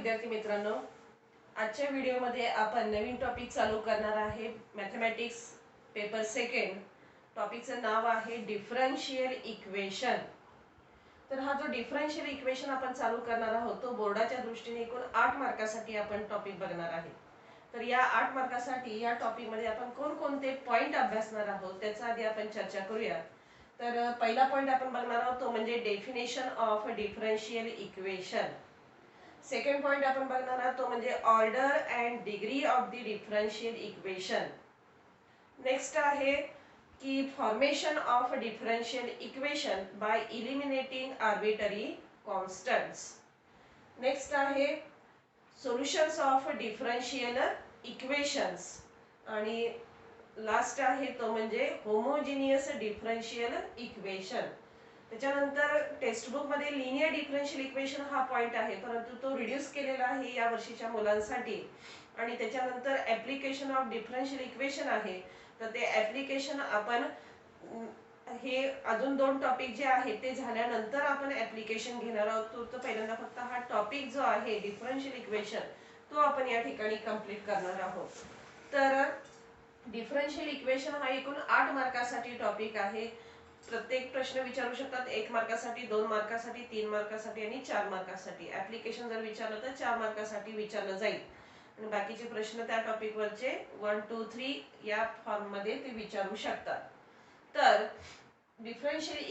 विद्यार्थी मित्रांनो, आजच्या व्हिडिओमध्ये आपण नवीन टॉपिक चालू करणार आहे. Mathematics paper second. टॉपिकचं नाव आहे डिफरन्शियल इक्वेशन. तर हा जो डिफरन्शियल इक्वेशन आपण चालू करणार आहोत तो बोर्डाच्या दृष्टीने एकूण 8 मार्कासाठी आपण टॉपिक बघणार आहे. तर या 8 मार्कासाठी या टॉपिकमध्ये आपण कोणकोणते पॉइंट अभ्यासणार आहोत त्याचा आधी आपण चर्चा करूया. तर पहिला पॉइंट आपण बघणार आहोत तो म्हणजे definition of differential equation. Second point आपण बघणार आहोत तो म्हणजे order and degree of the differential equation. Next आहे की formation of differential equation by eliminating arbitrary constants. Next आहे सोल्युशन्स ऑफ डिफरन्शियल इक्वेशन्स. आणि लास्ट आहे तो म्हणजे होमोजिनियस डिफरन्शियल इक्वेशन. त्याच्यानंतर टेक्स्टबुक मध्ये लिनियर डिफरन्शियल इक्वेशन हा पॉइंट आहे, परंतु तो रिड्यूस केलेला आहे या वर्षीच्या मुलांसाठी. आणि त्याच्यानंतर ऍप्लिकेशन ऑफ डिफरन्शियल इक्वेशन आहे. तर ते ऍप्लिकेशन आपण हे अजून 2 टॉपिक जे आहेत ते झाल्यानंतर आपण ऍप्लिकेशन घेणार आहोत. तर पहिल्यांदा फक्त हा टॉपिक जो आहे डिफरन्शियल इक्वेशन तो आपण या ठिकाणी कंप्लीट करणार आहोत. तर डिफरन्शियल इक्वेशन हा एकूण 8 मार्कासाठी टॉपिक आहे. प्रत्येक प्रश्न विचारू शकतात. 1 मार्कासाठी, 2 मार्कासाठी, 3 मार्कासाठी आणि 4 मार्कासाठी. ऍप्लिकेशन जर विचारलं तर 4 मार्कासाठी विचारलं जाईल आणि बाकीचे प्रश्न त्या टॉपिक वरचे 1 2 3 या फॉर्म मध्ये ते विचारू शकतात. तर डिफरन्शियल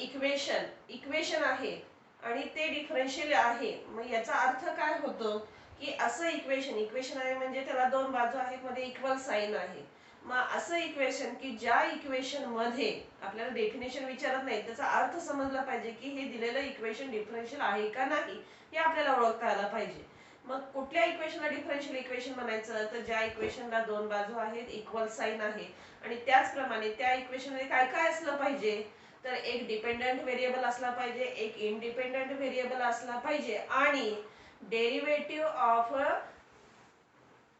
इक्वेशन आहे आणि ते डिफरन्शियल आहे. मग याचा अर्थ काय होतो की असं इक्वेशन आहे म्हणजे त्याला 2 बाजू आहेत, मध्ये इक्वल साइन आहे. मग असं इक्वेशन की ज्या इक्वेशन मध्ये आपल्याला डेफिनेशन विचारत नाही, त्याचा अर्थ समजला पाहिजे की हे दिलेलं इक्वेशन डिफरन्शियल आहे का नाही हे आपल्याला ओळखता आलं पाहिजे. मग कुठल्या इक्वेशनला डिफरन्शियल इक्वेशन म्हणायचं तर ज्या इक्वेशनला 2 बाजू आहेत, इक्वल साइन आहे आणि त्याचप्रमाणे त्या इक्वेशन मध्ये काय काय असलं पाहिजे तर एक डिपेंडंट व्हेरिएबल असला पाहिजे, एक इंडिपेंडंट व्हेरिएबल असला पाहिजे आणि derivative of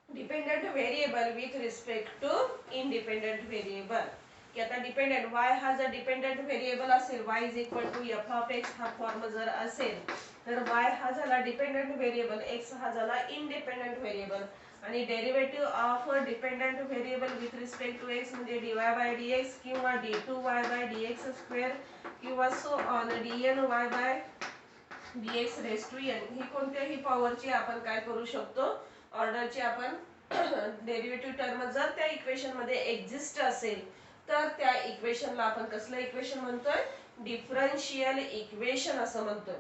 dependent variable with respect to independent variable. की आता डिपेंडंट y हा जर डिपेंडंट व्हेरिएबल असेल, y is equal to f of x हा फॉर्म जर असेल तर y हा झाला डिपेंडंट व्हेरिएबल, x हा झाला इंडिपेंडंट व्हेरिएबल आणि derivative of dependent variable with respect to x म्हणजे dy बाय dx किंवा d2y बाय dx स्क्वेअर किंवा so on dny by dx raise to n. ही कोणत्याही पॉवरची आपण काय करू शकतो, ऑर्डरची आपण डेरिव्हेटिव्ह टर्म जर त्या इक्वेशन मध्ये एक्झिस्ट असेल तर त्या इक्वेशनला आपण कसलं इक्वेशन म्हणतोय, डिफरन्शियल इक्वेशन असं म्हणतोय.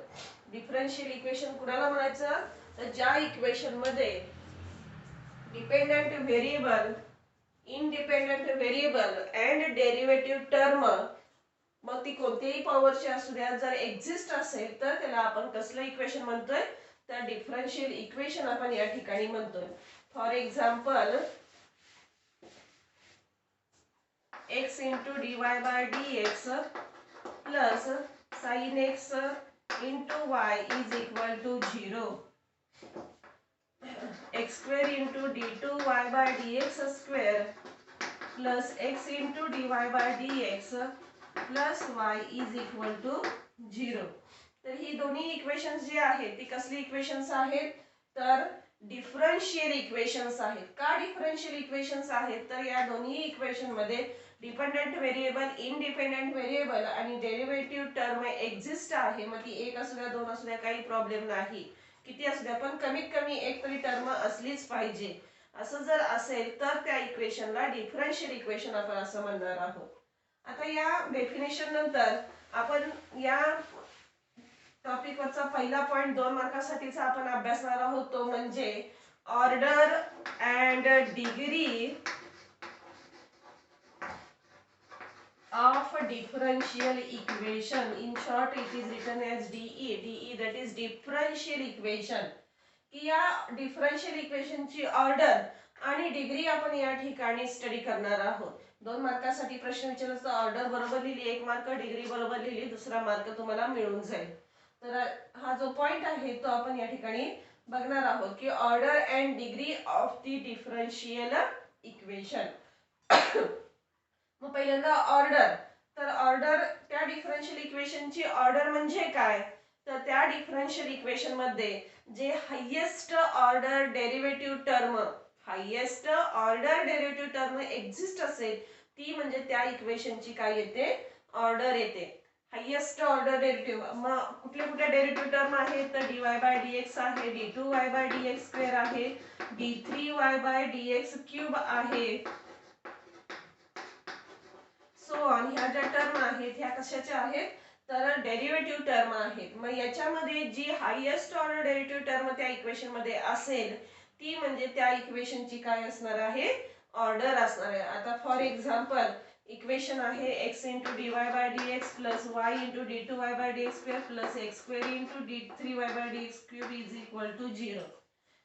डिफरन्शियल इक्वेशन कुणाला म्हणायचं तर ज्या इक्वेशन मध्ये dependent variable, independent variable and derivative term मग ती कोणत्याही पॉवरची असू द्या जर एक्झिस्ट असेल तर त्याला आपण कसलं इक्वेशन म्हणतोय तर डिफरन्शियल इक्वेशन आपण या ठिकाणी म्हणतोय. For example x into dy by dx plus sin x into y is equal to 0. x square into d2y by dx square plus x into dy by dx plus y is equal to 0. तर ही दोन्ही equations जी आहेत ती कसली equations आहेत तर differential equations आहेत. का differential equations आहेत तर या दोन्ही इक्वेशन मध्ये डिपेंडंट व्हेरिएबल, इंडिपेंडंट व्हेरिएबल आणि डेरिव्हेटिव्ह टर्म एक्झिस्ट आहे. मग ती 1 असू द्या, 2 असू द्या, काही प्रॉब्लेम नाही, किती असू द्या, पण कमीत कमी एक तरी टर्म असलीच पाहिजे. असं जर असेल तर त्या इक्वेशनला डिफरन्शियल इक्वेशन आपण असं म्हणणार आहोत. आता या डेफिनेशन नंतर आपण या टॉपिक वरचा पहिला पॉइंट 2 मार्कासाठीचा आपण अभ्यासणार आहोत तो म्हणजे order and degree of differential equation. In short it is written as DE, that is differential equation. की या डिफरन्शियल इक्वेशन ची ऑर्डर आणि डिग्री आपण या ठिकाणी स्टडी करणार आहोत. 2 मार्कासाठी प्रश्न विचारला तर ऑर्डर बरोबर लिहिली 1 मार्क, डिग्री बरोबर लिहिली 2 मार्क तुम्हाला मिळून जाईल. तर हा जो पॉइंट आहे तो आपण या ठिकाणी बघणार आहोत की order and degree of the differential equation. मग पहिल्यांदा ऑर्डर. तर ऑर्डर त्या डिफरन्शियल इक्वेशनची ऑर्डर म्हणजे काय तर त्या डिफरन्शियल इक्वेशन मध्ये जे highest order derivative term exist असेल ती म्हणजे त्या इक्वेशनची काय येते, ऑर्डर येते. हायेस्ट ऑर्डर डेरिव्हेटिव्ह मग कुठल्या कुठल्या डेरिव्हेटिव्ह टर्म आहेत तर dy बाय dx आहे, d2y बाय dx स्क्वेअर आहे, d3y बाय dx क्यूब आहे, सो ऑन. ह्या ज्या टर्म आहेत ह्या कशाच्या आहेत तर डेरिव्हेटिव्ह टर्म आहेत. मग याच्यामध्ये जी हायेस्ट ऑर्डर डेरिव्हेटिव्ह टर्म त्या इक्वेशन मध्ये असेल ती म्हणजे त्या इक्वेशनची काय असणार आहे, ऑर्डर असणार आहे. आता फॉर एक्झाम्पल इक्वेशन आहे x into dy by dx plus y into d2y by dx square plus x square into d3y by dx cube is equal to 0.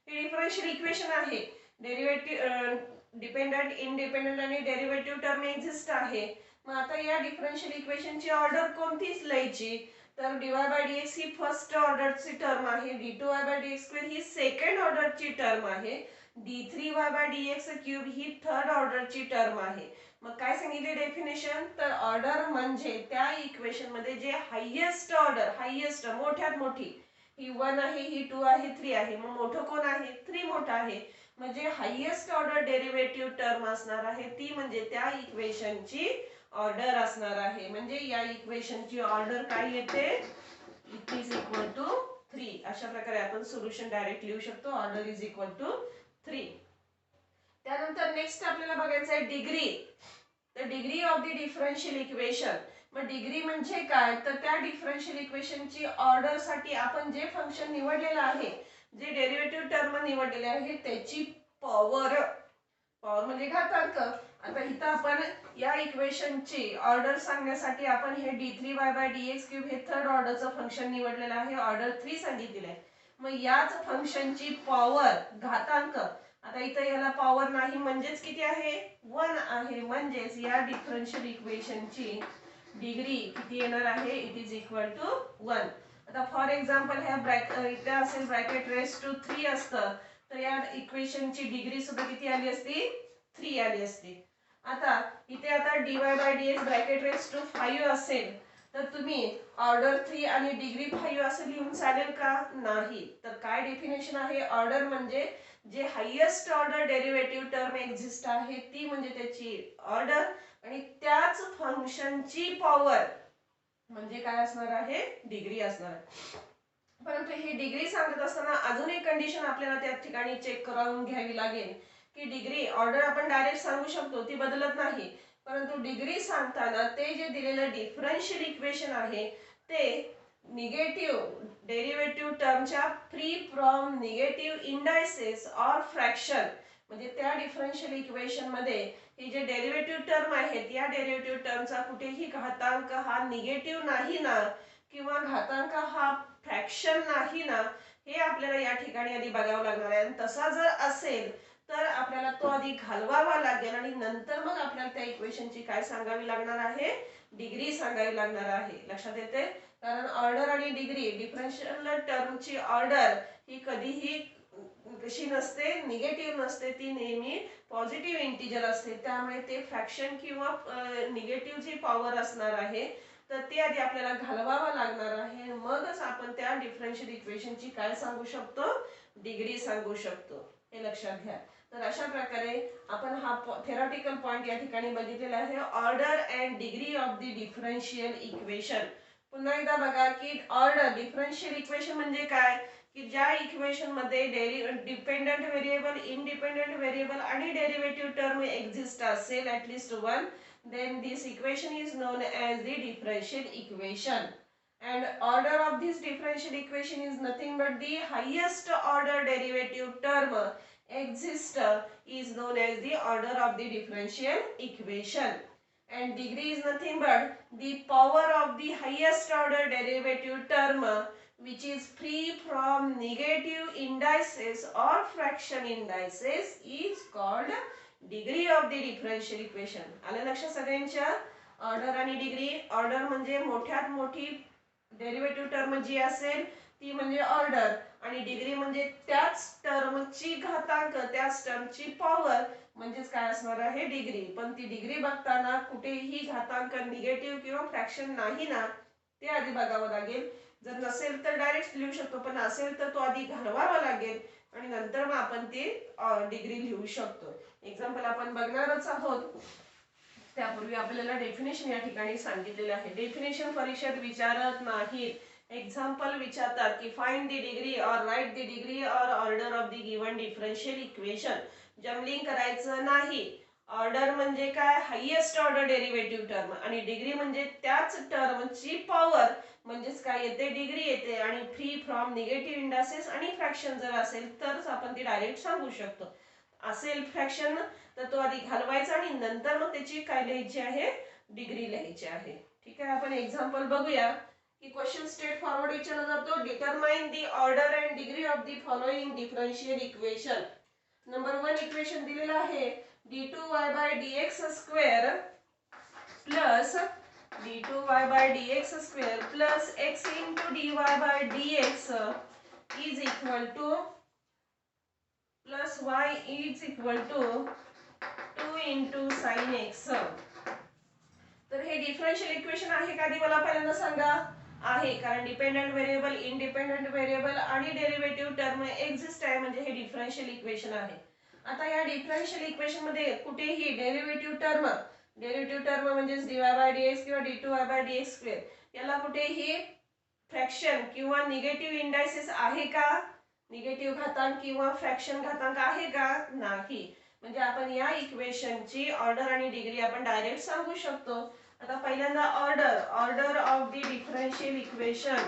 हे डिफरन्शियल इक्वेशन आहे. डेरिव्हेटिव्ह डिपेंडंट, इंडिपेंडंट आणि derivative term exist आहे. मग आता या differential इक्वेशनची order कोणतीच लिहायची तर dy by dx he first ऑर्डरची टर्म आहे, d2y by dx square he second ऑर्डरची टर्म आहे, d3y by dx cube he third ऑर्डरची टर्म आहे. मग काय सांगितले डेफिनेशन तर ऑर्डर म्हणजे त्या इक्वेशन मध्ये जे हायेस्ट ऑर्डर, हायेस्ट मोठ्यात मोठी ही 1 आहे, ही 2 आहे, 3 आहे. मग मोठं कोण आहे, 3 मोठं आहे. म्हणजे हायेस्ट ऑर्डर डेरिव्हेटिव्ह टर्म असणार आहे ती म्हणजे त्या इक्वेशनची ऑर्डर असणार आहे. म्हणजे या इक्वेशनची ऑर्डर काय येते, इट इज इक्वल टू 3. अशा प्रकारे आपण सोल्युशन डायरेक्ट लिहू शकतो, ऑर्डर इज इक्वल टू 3. त्यानंतर नेक्स्ट आपल्याला बघायचं आहे डिग्री. तर degree of the differential equation. मग डिग्री म्हणजे काय तर त्या डिफरन्शियल इक्वेशनची ऑर्डर साठी आपण जे फंक्शन निवडलेलं आहे, जे डेरिव्हेटिव्ह टर्म निवडलेले आहे त्याची पॉवर, पॉवर म्हणजे घातांक. आता इथं आपण या इक्वेशनची ऑर्डर सांगण्यासाठी आपण हे d3y बाय dx क्यूब हे थर्ड ऑर्डरचं फंक्शन निवडलेलं आहे, ऑर्डर 3 सांगितलेलं आहे. मग याच फंक्शनची पॉवर घातांक, आता इथं याला पॉवर नाही म्हणजेच किती आहे 1 आहे, म्हणजेच या डिफरन्शियल इक्वेशनची डिग्री किती येणार आहे, इट इज इक्वल टू 1. आता फॉर एक्झाम्पल ह्या इथे असेल ब्रॅकेट रेस टू 3 असतं तर या इक्वेशनची डिग्री सुद्धा किती आली असती, 3 आली असती. आता इथे आता dy by dx bracket raise to 5 असेल तर तुम्ही ऑर्डर 3 आणि डिग्री 5 असं लिहून चालेल का, नाही. तर काय डेफिनेशन आहे, ऑर्डर म्हणजे जे highest order derivative term exist आहे ती म्हणजे त्याची ऑर्डर आणि त्याच फंक्शनची पॉवर म्हणजे काय असणार आहे, डिग्री असणार आहे. परंतु ही डिग्री सांगत असताना अजून एक कंडिशन आपल्याला त्या ठिकाणी चेक करून घ्यावी लागेल की डिग्री ऑर्डर आपण डायरेक्ट सांगू शकतो ती बदलत नाही, परंतु डिग्री सांगताना ते जे दिलेलं डिफरन्शियल इक्वेशन आहे ते निगेटिव्ह डेरिव्हेटिव्ह टर्मच्या free from negative indices or fraction. म्हणजे त्या डिफरन्शियल इक्वेशन मध्ये हे जे डेरिव्हेटिव्ह टर्म आहेत या डेरिव्हेटिव्ह टर्मचा कुठेही घातांक हा निगेटिव्ह नाही ना किंवा घातांक हा फ्रॅक्शन नाही ना, हे आपल्याला या ठिकाणी आधी बघावं लागणार आहे. आणि तसा जर असेल तर आपल्याला तो आधी घालवावा लागेल आणि नंतर मग आपल्याला त्या इक्वेशनची काय सांगावी लागणार आहे, डिग्री सांगावी लागणार आहे. लक्षात येते, कारण ऑर्डर आणि डिग्री डिफरन्शियल टर्मची ऑर्डर ही कधीही कशी नसते, निगेटिव्ह नसते, ती नेहमी पॉझिटिव्ह इंटिजर असते. त्यामुळे ते फ्रॅक्शन किंवा निगेटिव्ह जी पॉवर असणार आहे तर ते आधी आपल्याला घालवावं लागणार आहे, मगच आपण त्या डिफरन्शियल इक्वेशनची काय सांगू शकतो, डिग्री सांगू शकतो. हे लक्षात घ्या. तर अशा प्रकारे आपण हा थेरॉटिकल पॉइंट या ठिकाणी बघितलेला आहे, order and degree of the differential equation. पुन्हा एकदा बघा की ऑर्डर डिफरन्शियल इक्वेशन म्हणजे काय की ज्या इक्वेशन मध्ये डिपेंडंट व्हेरिएबल, इंडिपेंडंट व्हेरिएबल आणि डेरिव्हेटिव्ह टर्म एक्झिस्ट असेल at least 1, then this equation is known as the differential equation. And order of this differential equation is nothing but the highest order derivative term exist is known as the order of the differential equation. And degree is nothing but the power of the highest order derivative term which is free from negative indices or fraction indices is called degree of the differential equation. आलं लक्षात सगळ्यांच्या, order आणि degree. Order म्हणजे मोठ्यात मोठी derivative term जी असेल ती म्हणजे ऑर्डर आणि डिग्री म्हणजे त्याच टर्मची घातांक, त्याच टर्मची पॉवर म्हणजेच काय असणार आहे, डिग्री. पण ती डिग्री बघताना कुठेही घातांक निगेटिव्ह किंवा फ्रॅक्शन नाही ना, ते आधी बघावं लागेल. जर नसेल तर डायरेक्ट लिहू शकतो, पण असेल तर तो आधी घालवावा लागेल आणि नंतर मग आपण ती डिग्री लिहू शकतो. एक्झाम्पल आपण बघणारच आहोत. त्यापूर्वी आपल्याला डेफिनेशन या ठिकाणी सांगितलेले आहे. डेफिनेशन परीक्षेत विचारत नाहीत. एक्झाम्पल विचारतात की फाइंड द डिग्री और राईट द डिग्री और order of the given differential equation. जमलिंग करायचं नाही. ऑर्डर म्हणजे काय, हायेस्ट ऑर्डर डेरिव्हेटिव्ह टर्म, आणि डिग्री म्हणजे त्याच टर्मची पॉवर, म्हणजेच काय येते, डिग्री येते. आणि फ्री फ्रॉम निगेटिव्ह इंडासेस आणि फ्रॅक्शन जर असेल तरच आपण ती डायरेक्ट सांगू शकतो. असेल फ्रॅक्शन तर तो आधी घालवायचा आणि नंतर मग त्याची काय लिहायची आहे, डिग्री लिहायची आहे. ठीक आहे, आपण एक्झाम्पल बघूया की क्वेश्चन स्ट्रेट फॉरवर्ड विचारला जातो. Determine the order and degree of the following differential equation. Number 1 equation दिलेलं आहे d2y/dx² plus d2y/dx² plus x into dy/dx is equal to plus y is equal to 2 into sin x. तर हे differential equation आहे का, आधी मला पहिल्यांदा सांगा. आहे, कारण डिपेंडंट व्हेरिएबल, इनडिपेंडंट व्हेरिएबल आणि डेरिव्हेटिव्ह टर्म एक्झिस्ट आहे, म्हणजे हे डिफरन्शियल इक्वेशन आहे. आता या डिफरन्शियल इक्वेशन मध्ये कुठेही डेरिव्हेटिव्ह टर्म म्हणजे dy/dx किंवा d2y/dx², याला कुठेही फ्रॅक्शन किंवा निगेटिव्ह इंडायसेस आहे का, निगेटिव्ह घातांक किंवा फ्रॅक्शन घातांक आहे का, नाही. म्हणजे आपण या इक्वेशनची ऑर्डर आणि डिग्री आपण डायरेक्ट सांगू शकतो. आता पहिल्यांदा order of the differential equation,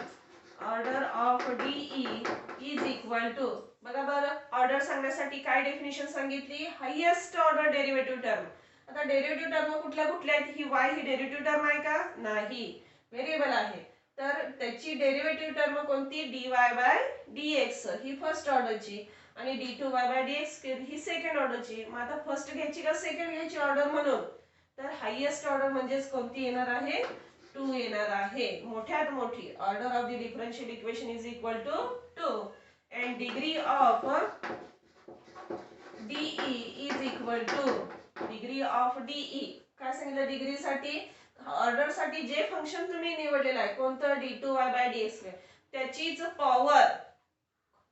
order of DE is equal to, बघा बरं, ऑर्डर सांगण्यासाठी काय डेफिनेशन सांगितली, हायेस्ट ऑर्डर डेरिव्हेटिव्ह टर्म. आता डेरिव्हेटिव्ह टर्म कुठल्या कुठल्या आहेत, ही y ही डेरिव्हेटिव्ह टर्म आहे का, नाही, व्हेरिएबल आहे. तर त्याची डेरिव्हेटिव्ह टर्म कोणती, dy/dx ही फर्स्ट ऑर्डरची आणि d2y/dx ही सेकंड ऑर्डरची. मग आता फर्स्ट घ्यायची का सेकंड घ्यायची ऑर्डर म्हणून, तर हायेस्ट ऑर्डर म्हणजेच कोणती येणार आहे, 2 येणार आहे. मोठ्यात मोठी order of the differential equation is equal to 2 and degree of DE is equal to, degree of DE काय सांगितलं, डिग्रीसाठी ऑर्डरसाठी जे फंक्शन तुम्ही निवडलेलं आहे कोणतं, d2y/dx, त्याचीच पॉवर.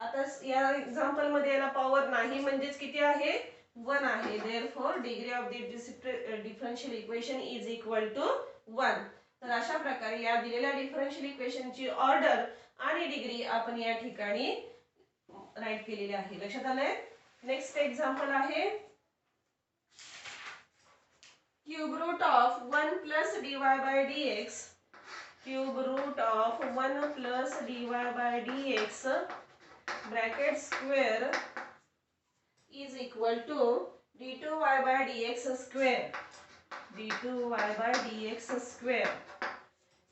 आता या एक्झाम्पल मध्ये याला पॉवर नाही म्हणजेच किती आहे, 1 आहे. Therefore degree of the differential equation is equal to 1. तर अशा प्रकारे या दिलेल्या डिफरन्शियल इक्वेशनची ऑर्डर आणि डिग्री आपण या ठिकाणी राईट केलेली आहे. लक्षात आलंय. नेक्स्ट एक्झाम्पल आहे cube root of 1 plus dy/dx, cube root of 1 plus dy/dx bracket square is equal to d2y/dx², d2y/dx².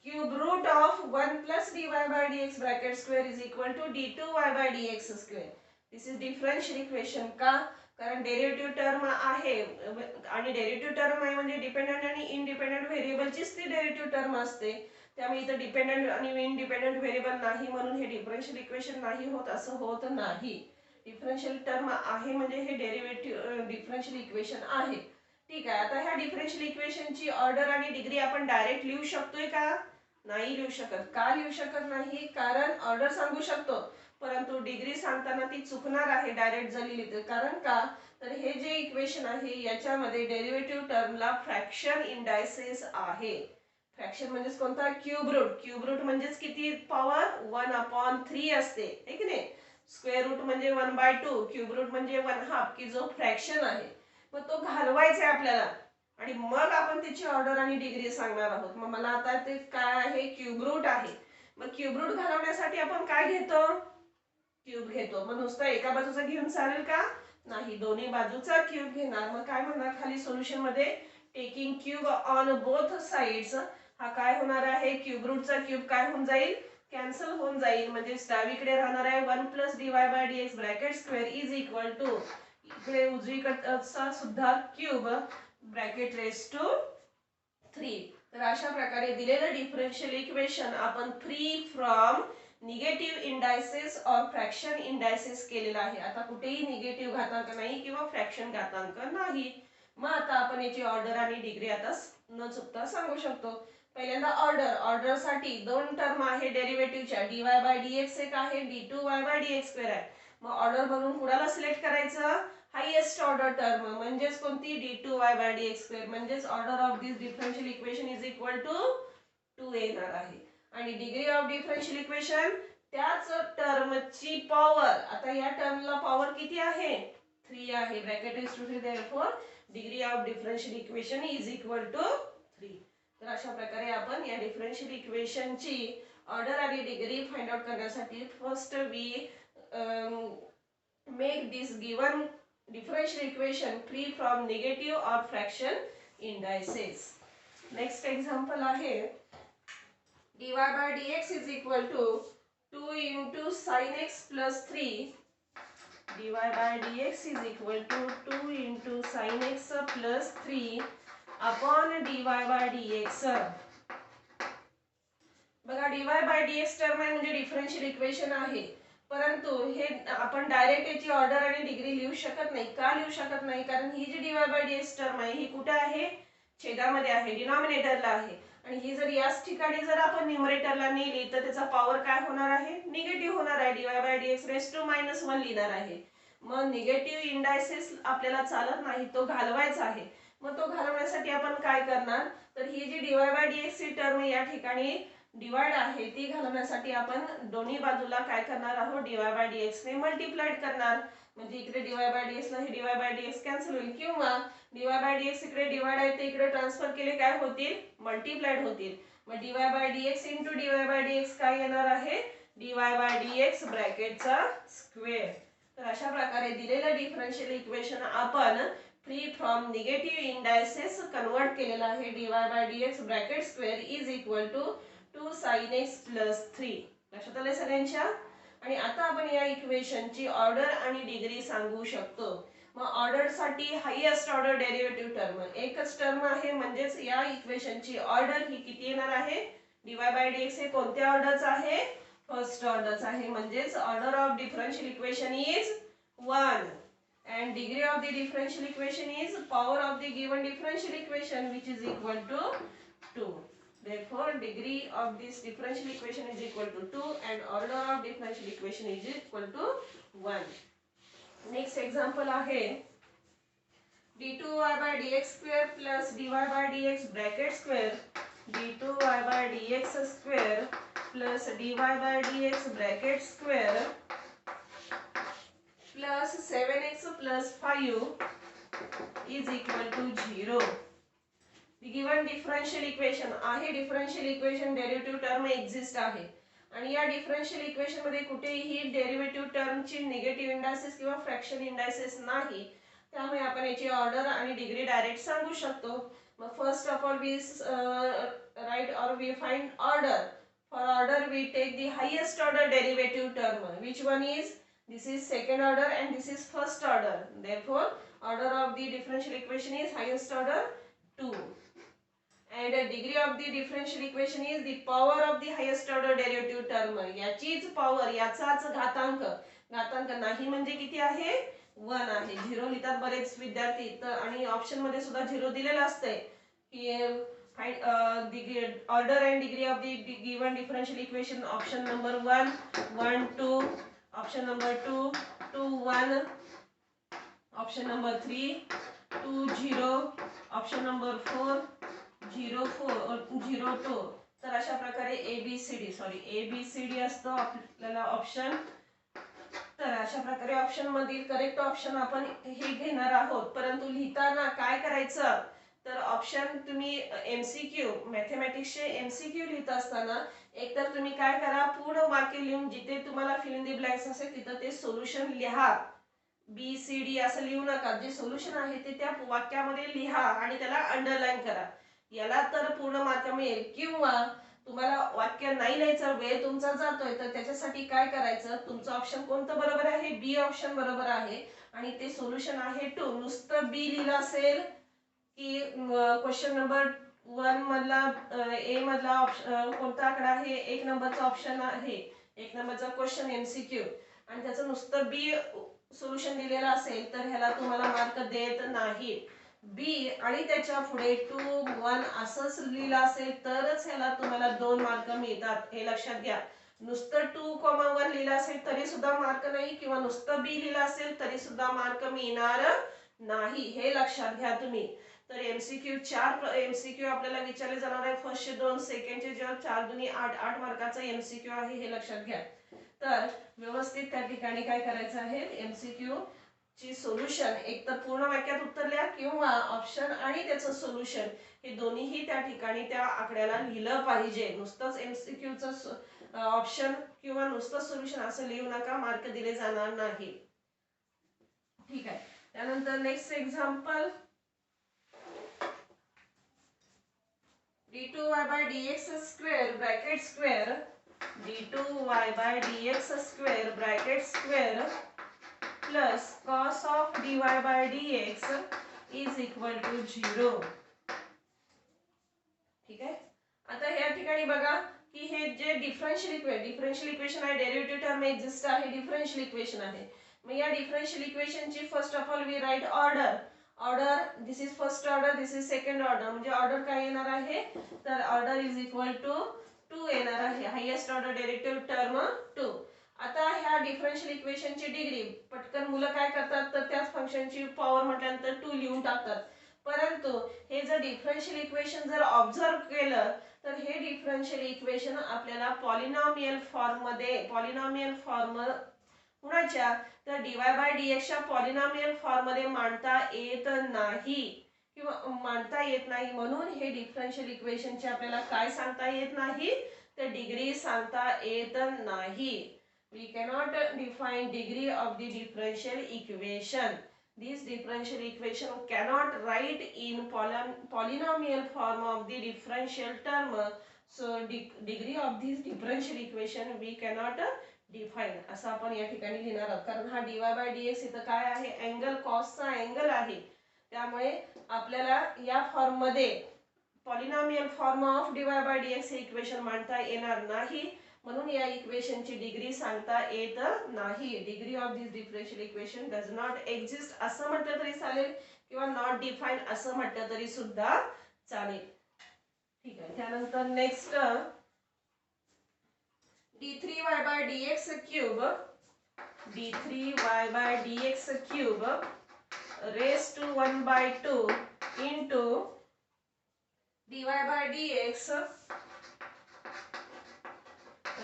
Cube root of 1 plus dy/dx bracket square is equal to d2y/dx². This is differential equation का, कारण derivative term आहे आणि derivative term आहे म्हणजे dependent आणि independent व्हेरिएबलचीच ती derivative term असते. त्यामुळे इथं डिपेंडंट आणि इनडिपेंडंट व्हेरिएबल नाही म्हणून हे डिफरन्शियल इक्वेशन नाही होत, असं होत नाही. डिफरन्शियल टर्म आहे म्हणजे हे डेरिव्हेटिव्ह डिफरन्शियल इक्वेशन आहे. ठीक आहे, आता ह्या डिफरन्शियल इक्वेशनची ऑर्डर आणि डिग्री आपण डायरेक्ट लिहू शकतोय का, नाही लिहू शकत. का लिहू शकत नाही, कारण ऑर्डर सांगू शकतो परंतु डिग्री सांगताना ती चुकणार आहे डायरेक्ट जर लिहिली तर. कारण का, तर हे जे इक्वेशन आहे याच्यामध्ये डेरिव्हेटिव्ह टर्मला फ्रॅक्शन इंडायसेस आहे. फ्रॅक्शन म्हणजे कोणता, क्यूब रूट. क्यूब रूट म्हणजेच किती पॉवर, 1/3 असते, है की नाही. स्क्वेअर रूट म्हणजे 1/2, क्यूब रूट म्हणजे 1/2 की जो फ्रॅक्शन आहे. मग तो घालवायचा आहे आपल्याला आणि मग आपण त्याची ऑर्डर आणि डिग्री सांगणार आहोत. मग मला आता ते काय आहे, क्यूब रूट आहे. मग क्यूब रूट घालवण्यासाठी आपण काय घेतो, क्यूब घेतो. मग नुसतं एका बाजूचा घेऊन चालेल का, नाही, दोन्ही बाजूचा क्यूब घेणार. मग काय म्हणणार खाली सोल्युशन मध्ये, taking cube on both sides. हा काय होणार आहे, क्यूब रूटचा क्यूब काय होऊन जाईल, कॅन्सल होऊन जाईल. म्हणजे डावीकडे राहणार आहे 1 plus dy/dx bracket square is equal to, इकडे उजवीकडचा सुद्धा क्यूब ब्रॅकेट रेज टू 3. तर अशा प्रकारे दिलेलं डिफरन्शियल इक्वेशन आपण फ्री फ्रॉम निगेटिव्ह इंडायसेस और फ्रॅक्शन इंडायसेस केलेला आहे. आता कुठेही निगेटिव्ह घातांक नाही किंवा फ्रॅक्शन घातांक नाही. मग आता आपण याची ऑर्डर आणि डिग्री आता न चुकता सांगू शकतो. पहिल्यांदा ऑर्डरसाठी दोन टर्म आहे डेरिव्हेटिव्हच्या, dy/dx एक आहे, d2y/dx2 आहे. मग ऑर्डर बनवून कुणाला सिलेक्ट करायचं? हायेस्ट ऑर्डर टर्म म्हणजेच कोणती? d2y/dx2 म्हणजेच order of this differential equation is equal to 2 येणार आहे. आणि डिग्री ऑफ डिफरन्शियल इक्वेशन त्याच टर्मची पॉवर, आता या टर्मला पॉवर किती आहे? 3 आहे. Bracket is to 3, therefore degree of differential equation is equal to 3. तर अशा प्रकारे आपण या डिफरन्शियल इक्वेशनची ऑर्डर आणि डिग्री फाइंड आउट करण्यासाठी first we make this given differential equation free from negative or fraction indices. Next example आहे dy/dx is equal to 2 into sin x plus 3. dy/dx is equal to 2 into sin x plus 3 upon dy/dx. बघा dy/dx term आहे म्हणजे differential equation आहे, परंतु हे आपण direct याची order आणि डिग्री लिहू शकत नाही. का लिहू शकत नाही? कारण ही जी dy/dx टर्म आहे ही कुठे आहे? छेदामध्ये आहे, डिनॉमिनेटरला आहे. आणि ही जर याच ठिकाणी जर आपण न्यूमरेटरला नेली तर त्याचा पॉवर काय होणार आहे? निगेटिव्ह होणार आहे. dy/dx रेस टू -1 लिहिणार आहे. मग निगेटिव्ह इंडायसेस आपल्याला चालत नाही, तो घालवायचा आहे. मग तो घालवण्यासाठी आपण काय करणार? तर ही जी dy/dx ची टर्म या ठिकाणी डिवाइड आहे ती घालवण्यासाठी आपण दोन्ही बाजूला काय करणार आहोत? dy/dx ने मल्टिप्लाइड करणार. म्हणजे इकडे dy/dx ला हे dy/dx कॅन्सल होईल, किंवा dy/dx इकडे डिवाइड आहे ते इकडे ट्रान्सफर केले काय होतील? मल्टिप्लाइड होतील. मग dy/dx इंटू dy/dx काय येणार आहे? dy/dx ब्रॅकेटचा square. तर अशा प्रकारे दिलेलं डिफरन्शियल इक्वेशन आपण free from negative indices convert केलेला आहे. dy/dx bracket square is equal to 2 sin x plus 3. लक्षात आले सगळ्यांच्या? आणि आता आपण या इक्वेशनची ऑर्डर आणि डिग्री सांगू शकतो. मग ऑर्डर साठी हायेस्ट ऑर्डर डेरिव्हेटिव्ह टर्म एकच टर्म आहे, म्हणजेच या इक्वेशनची ऑर्डर ही किती येणार आहे? dy/dx हे कोणत्या ऑर्डरचा आहे? फर्स्ट ऑर्डरचा आहे. म्हणजेच order of differential equation is 1 and degree of the differential equation is power of the given differential equation which is equal to 2. Therefore, degree of this differential equation is equal to 2 and order of differential equation is equal to 1. Next example आहे d2y/dx square plus dy/dx bracket square d2y/dx square plus dy/dx bracket square plus 7x plus 5 is equal to 0. The given differential equation आहे. Differential equation derivative term exist आहे आणि या differential equation मध्ये कुठेही derivative टर्मची negative indices किंवा fraction indices नाही. त्यामुळे आपण याची ऑर्डर आणि डिग्री डायरेक्ट सांगू शकतो. मग first of all we write or we find order. For order we take the highest order derivative term. Which one is? This is second order and this is first order. Therefore, order of the differential equation is highest order 2. And the degree of the differential equation is the power of the highest order derivative term. याचीच power, याचाच घातांक. घातांक नाही म्हणजे किती आहे? 1 आहे. 0 लिहितात बरेच विद्यार्थी, तर आणि ऑप्शन मध्ये सुद्धा 0 दिलेलं असते की find the order and degree of the given differential equation. Option number 1 1 2. Option number 2 2 1. Option number 3 2 0. Option number 4 0 4 0 2. तर अशा प्रकारे ABCD असतो आपल्याला ऑप्शन. तर अशा प्रकारे ऑप्शन मधील करेक्ट ऑप्शन आपण हे घेणार आहोत. परंतु लिहिताना काय करायचं? तर ऑप्शन तुम्ही MCQ मॅथमॅटिक्सचे MCQ लिहित असताना एकतर तुम्ही काय करा, पूर्ण वाक्य लिहून जिथे तुम्हाला फिल इन द ब्लँक्स असेल तिथं ते सोल्युशन लिहा. BCD असं लिहू नका. जे सोल्युशन आहे ते त्या वाक्यामध्ये लिहा आणि त्याला अंडरलाईन करा. याला तर पूर्ण मार्क मिळेल. किंवा तुम्हाला वाक्य नाही लिहायचं, वेळ तुमचा जातोय, तर त्याच्यासाठी काय करायचं? तुमचं ऑप्शन कोणतं बरोबर आहे? बी ऑप्शन बरोबर आहे. आणि ते सोल्युशन आहे 2. नुसतं बी लिहिलं असेल की क्वेश्चन नंबर 1 मधला ए मधला कोणता आकडा आहे? 1 नंबरचा ऑप्शन आहे, 1 नंबरचा क्वेश्चन MCQ, आणि त्याचं नुसतं बी सोल्युशन दिलेलं असेल तर ह्याला तुम्हाला मार्क देत नाही. बी आणि त्याच्या पुढे 2 1 असंच लिहिलं असेल तरच ह्याला तुम्हाला 2 मार्क मिळतात, हे लक्षात घ्या. नुसतं 2,1 लिहिलं असेल तरी सुद्धा मार्क नाही, किंवा नुसतं बी लिहिलं असेल तरी सुद्धा मार्क मिळणार नाही, हे लक्षात घ्या तुम्ही. तर एमसीक्यू 4 एमसीक्यू आपल्याला विचारले जाणार आहे. फर्स्टचे 2, सेकंडचे जे 4 दुनी 8 8 मार्काचा एमसीक्यू आहे, हे लक्षात घ्या. तर व्यवस्थित त्या ठिकाणी काय करायचं आहे, एमसीक्यू ची सोल्युशन एक तर पूर्ण वाक्यात उत्तर लिहा, किंवा ऑप्शन आणि त्याचं सोल्युशन हे दोन्हीही त्या ठिकाणी त्या आकड्याला लिहिलं पाहिजे. नुसतंच एमसीक्यूचं ऑप्शन किंवा नुसतं सोल्युशन असं लिहू नका, मार्क दिले जाणार नाही. ठीक आहे. त्यानंतर next example, d2y by dx square bracket square, d2y by dx square bracket square plus cos of dy by dx is equal to 0. ठीक आहे. आता या ठिकाणी बघा की हे जे डिफरन्शियल इक्वेशन आहे, डेरिव्हेटिव्ह टर्म एक्झिस्ट आहे, डिफरन्शियल इक्वेशन आहे. मग या डिफरन्शियल इक्वेशनची first of all we write order this is first order, this is second order. म्हणजे ऑर्डर काय येणार आहे, तर ऑर्डर इज इक्वल टू 2 येणार आहे. Highest order derivative term 2. आता ह्या डिफरन्शियल इक्वेशनची डिग्री पटकन मुलं काय करतात, तर त्याच फंक्शनची पॉवर म्हटल्यानंतर 2 लिहून टाकतात. परंतु हे जर डिफरन्शियल इक्वेशन जर ऑब्झर्व केलं तर हे डिफरन्शियल इक्वेशन आपल्याला पॉलिनॉमियल फॉर्म कुणाच्या, तर डीवाय बाय डीएक्सच्या पॉलिनॉमियल फॉर्म मध्ये मांडता येत नाही, किंवा मांडता येत नाही. म्हणून हे डिफरन्शियल इक्वेशनचे आपल्याला काय सांगता येत नाही, तर डिग्री सांगता येत नाही. We cannot define degree of the differential equation. This differential equation cannot write in polynomial form of the differential term. So degree of this differential equation we cannot define. असं आपण या ठिकाणी लिहिणार आहोत, कारण हा dy by dx इथं काय आहे, अँगल कॉसचा अँगल आहे. त्यामुळे आपल्याला या फॉर्म मध्ये polynomial form of dy by dx हे इक्वेशन मांडता येणार नाही. म्हणून या इक्वेशनची डिग्री सांगता येत नाही. Degree of this differential equation does not exist असं म्हटलं तरी चालेल, किंवा नॉट डिफाईन असं म्हटलं तरी सुद्धा चालेल. ठीक आहे. त्यानंतर next d3y by dx cube raise to 1/2 into dy by dx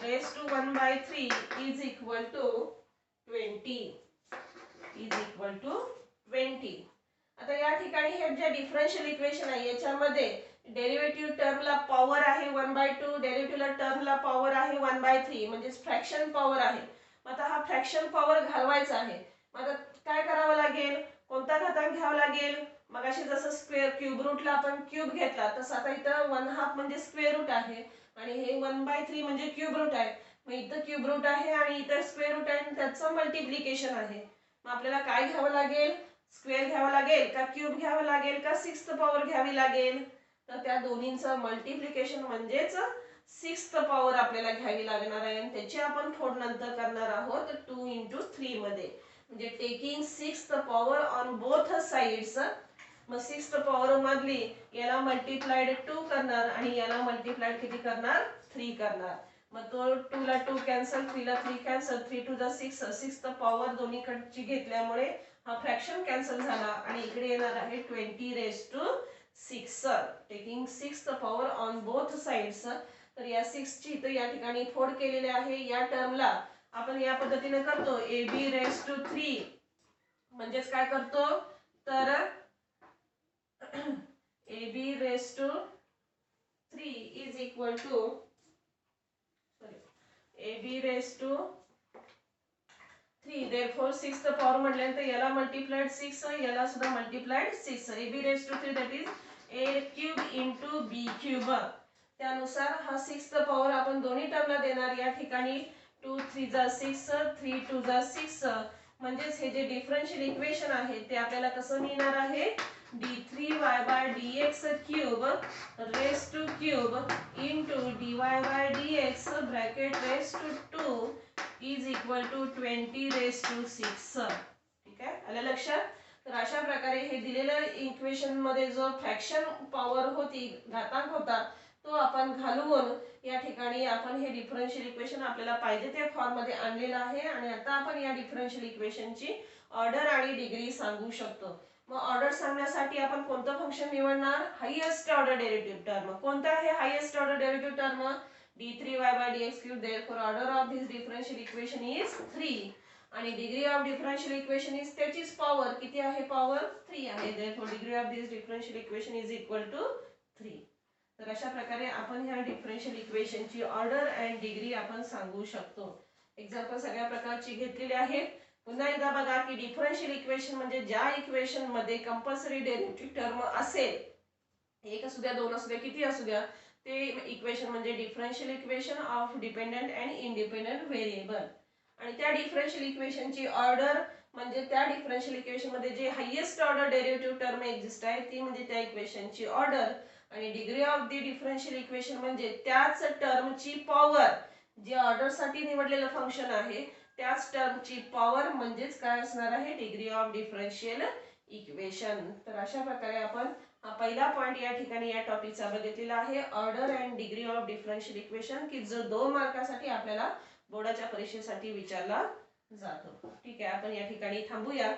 raised to 1/3 is equal to 20. आता या ठिकाणी हे जे डिफरन्शियल इक्वेशन आहे याच्यामध्ये डेरिव्हेटिव्ह टर्मला पॉवर आहे 1/2, डेरिव्हेटिव्हला टर्मला पॉवर आहे 1/3, म्हणजे फ्रॅक्शन पॉवर आहे. आता हा फ्रॅक्शन पॉवर घालवायचा आहे. आता काय करावं लागेल, कोणता घातांक घ्यावा लागेल. मग अशी जसं स्क्वेअर क्यूब रूटला आपण क्यूब घेतला, तसं आता इथं 1/2 म्हणजे स्क्वेअर रूट आहे, आणि हे 1/3 म्हणजे क्यूब रूट आहे. मग इथं क्यूब रूट आहे आणि इथं स्क्वेअर रूट आहे, त्याचं मल्टिप्लिकेशन आहे. मग आपल्याला काय घ्यावं लागेल, स्क्वेअर घ्यावं लागेल का क्यूब घ्यावं लागेल का 6th पॉवर घ्यावी लागेल, तर त्या दोन्हींचं मल्टिप्लिकेशन म्हणजेच 6th पॉवर आपल्याला घ्यावी लागणार आहे. आणि त्याची आपण फोड नंतर करणार आहोत 2 × 3 मध्ये, म्हणजे taking 6th power on both sides. मग 6th पॉवर मधली याला मल्टिप्लाइड 2 करणार आणि याला मल्टिप्लाइड किती करणार, 3 करणार. मग तो 2 ला 2 कॅन्सल, 3 ला 3 कॅन्सल, 3 2 6. 6th पॉवर दोन्हीकडची घेतल्यामुळे हा फ्रॅक्शन कॅन्सल झाला आणि इकडे येणार आहे 20⁻6. Taking 6th power on both sides. तर या 6 ची तर या ठिकाणी फोड केलेले आहे. या टर्मला आपण या पद्धतीने करतो ab⁻3, म्हणजेच काय करतो, तर ab⁻3 is equal to ab⁻3. therefore 6th power म्हटल्यानंतर याला मल्टिप्लाइड 6, याला सुद्धा multiplied 6. ab⁻3 that is a³ × b³. त्यानुसार हा 6th पॉवर आपण दोन्ही टर्मला देणार. या ठिकाणी 2 3 6, 3 2 6, म्हणजेच हे जे डिफरन्शियल इक्वेशन आहे ते आपल्याला कसं मिळणार आहे, d3y by dx cube raise to cube into dy by dx bracket raise to 2 is equal to 20⁻6. ठीक आहे, आलं लक्षात. तर अशा प्रकारे हे हे दिलेल्या इक्वेशन मध्ये जो फ्रॅक्शन पॉवर होती, घातांक होता, तो आपण घालवून या ठिकाणी आपण हे डिफरन्शियल इक्वेशन आपल्याला पाहिजे त्या फॉर्म मध्ये आणलेलं आहे. आणि आता आपण या डिफरन्शियल इक्वेशनची ऑर्डर आणि डिग्री सांगू शकतो. मग ऑर्डर सांगण्यासाठी आपण कोणतं फंक्शन निवडणार? Highest order derivative term. कोणता आहे highest order derivative term? d3y/dx3. therefore order of this differential equation is 3. आणि degree of differential equation is त्याचीच पॉवर किती आहे? पॉवर 3 आहे. therefore degree of this differential equation is equal to 3. तर अशा प्रकारे आपण ह्या डिफरन्शियल इक्वेशनची ऑर्डर अँड डिग्री आपण सांगू शकतो. एक्झाम्पल सगळ्या प्रकारची घेतलेली आहेत. पुन्हा एकदा बघा की डिफरन्शियल इक्वेशन म्हणजे ज्या इक्वेशन मध्ये कंपल्सरी डेरिव्हेटिव्ह टर्म असेल, एक असू द्या, दोन असू द्या, किती असू द्या, ते इक्वेशन म्हणजे differential equation of dependent and independent variable. आणि त्या डिफरन्शियल इक्वेशनची ऑर्डर म्हणजे त्या डिफरन्शियल इक्वेशन मध्ये जे highest order derivative term exist आहे ती म्हणजे त्या इक्वेशनची ऑर्डर. आणि degree of the differential equation म्हणजे त्याच टर्मची पॉवर. जे ऑर्डर साठी निवडलेलं फंक्शन आहे त्याच टर्मची पॉवर म्हणजेच काय असणार आहे? Degree of differential equation. तर अशा प्रकारे आपण हा पहिला पॉइंट या ठिकाणी या टॉपिकचा बघितलेला आहे, order and degree of differential equation, की जो 2 मार्कासाठी आपल्याला बोर्डाच्या परीक्षेसाठी विचारला जातो. ठीक आहे, आपण या ठिकाणी थांबूया.